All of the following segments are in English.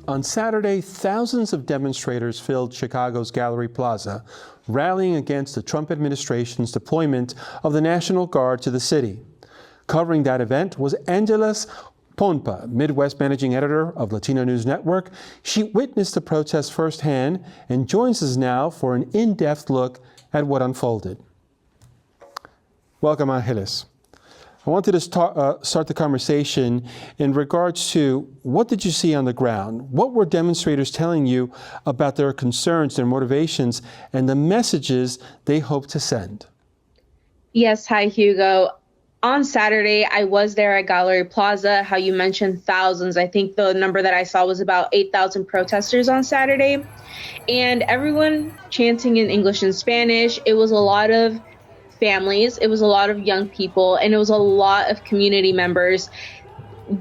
On Saturday, thousands of demonstrators filled Chicago's Gallery Plaza, rallying against the Trump administration's deployment of the National Guard to the city. Covering that event was Angeles Ponpa, Midwest managing editor of Latino News Network. She witnessed the protests firsthand and joins us now for an in-depth look at what unfolded. Welcome, Angeles. I wanted to start the conversation in regards to what did you see on the ground? What were demonstrators telling you about their concerns, their motivations, and the messages they hope to send? Yes, hi, Hugo. On Saturday, I was there at Gallery Plaza. How you mentioned thousands. I think the number that I saw was about 8,000 protesters on Saturday. And everyone chanting in English and Spanish. It was a lot of families, it was a lot of young people, and it was a lot of community members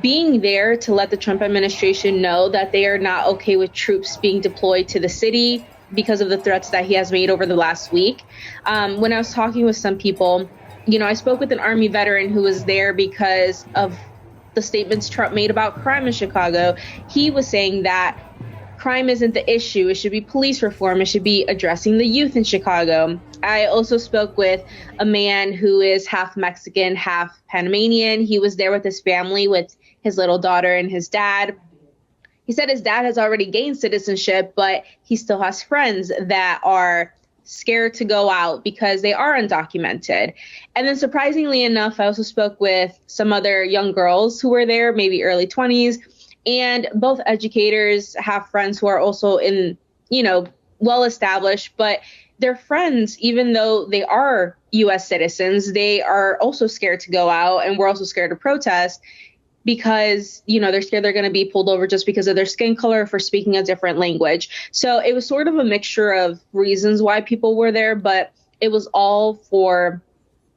being there to let the Trump administration know that they are not okay with troops being deployed to the city because of the threats that he has made over the last week. When I was talking with some people, I spoke with an Army veteran who was there because of the statements Trump made about crime in Chicago. He was saying that crime isn't the issue. It should be police reform. It should be addressing the youth in Chicago. I also spoke with a man who is half Mexican, half Panamanian. He was there with his family, with his little daughter and his dad. He said his dad has already gained citizenship, but he still has friends that are scared to go out because they are undocumented. And then surprisingly enough, I also spoke with some other young girls who were there, maybe early 20s. And both educators have friends who are also in, well-established, but their friends, even though they are U.S. citizens, they are also scared to go out, and we're also scared to protest because, they're scared they're going to be pulled over just because of their skin color for speaking a different language. So it was sort of a mixture of reasons why people were there, but it was all for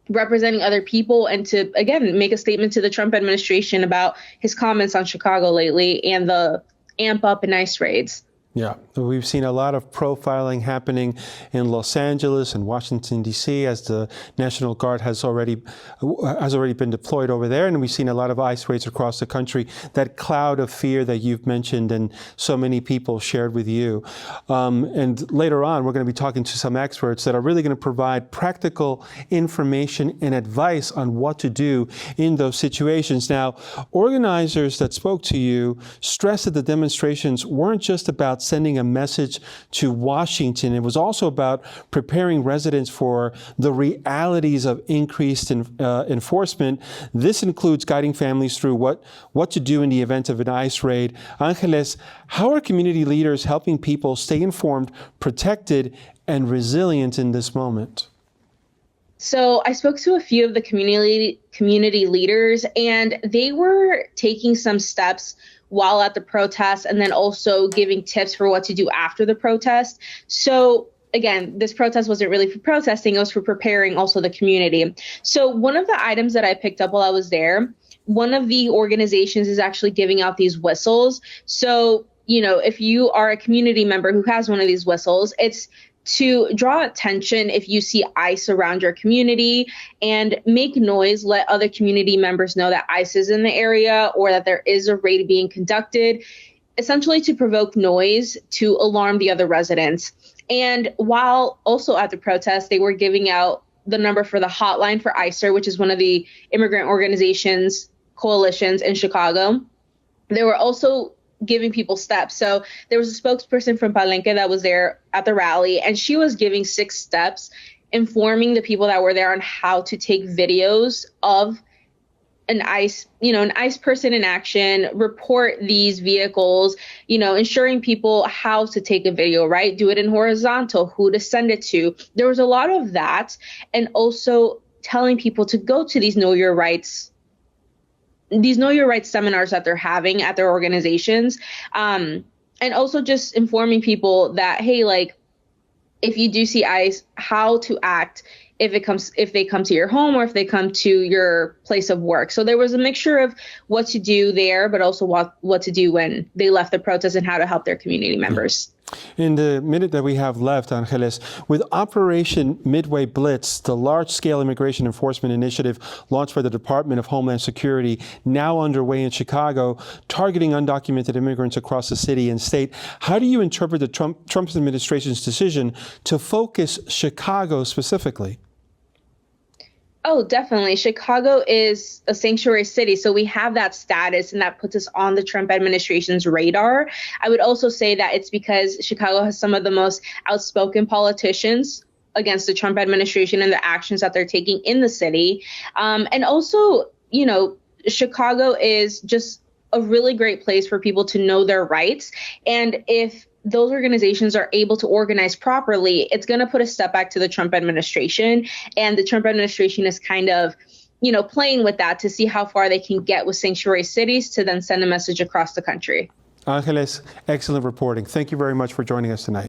representing other people and to, again, make a statement to the Trump administration about his comments on Chicago lately and the amp up in ICE raids. Yeah, we've seen a lot of profiling happening in Los Angeles and Washington, D.C. as the National Guard has already been deployed over there. And we've seen a lot of ICE raids across the country, that cloud of fear that you've mentioned and so many people shared with you. And later on, we're going to be talking to some experts that are really going to provide practical information and advice on what to do in those situations. Now, organizers that spoke to you stressed that the demonstrations weren't just about sending a message to Washington. It was also about preparing residents for the realities of increased enforcement. This includes guiding families through what to do in the event of an ICE raid. Angeles, how are community leaders helping people stay informed, protected, and resilient in this moment? So I spoke to a few of the community leaders, and they were taking some steps while at the protest and then also giving tips for what to do after the protest. So again, this protest wasn't really for protesting, it was for preparing also the community. So one of the items that I picked up while I was there, one of the organizations is actually giving out these whistles. So, if you are a community member who has one of these whistles, it's to draw attention if you see ICE around your community and make noise, let other community members know that ICE is in the area or that there is a raid being conducted, essentially to provoke noise to alarm the other residents. And while also at the protest, they were giving out the number for the hotline for ICER, which is one of the immigrant organizations, coalitions in Chicago. They were also giving people steps. So there was a spokesperson from Palenque that was there at the rally, and she was giving 6 steps, informing the people that were there on how to take videos of an ICE person in action, report these vehicles, ensuring people how to take a video, right? Do it in horizontal, who to send it to. There was a lot of that, and also telling people to go to these Know Your Rights seminars that they're having at their organizations. And also just informing people that, hey, if you do see ICE, how to act if they come to your home or if they come to your place of work. So there was a mixture of what to do there, but also what to do when they left the protest and how to help their community members. In the minute that we have left, Angeles, with Operation Midway Blitz, the large-scale immigration enforcement initiative launched by the Department of Homeland Security, now underway in Chicago, targeting undocumented immigrants across the city and state, how do you interpret the Trump administration's decision to focus Chicago specifically? Oh, definitely. Chicago is a sanctuary city, so we have that status, and that puts us on the Trump administration's radar. I would also say that it's because Chicago has some of the most outspoken politicians against the Trump administration and the actions that they're taking in the city. And also, Chicago is just a really great place for people to know their rights. And if those organizations are able to organize properly, it's going to put a step back to the Trump administration. And the Trump administration is kind of, playing with that to see how far they can get with sanctuary cities to then send a message across the country. Angeles, excellent reporting. Thank you very much for joining us tonight.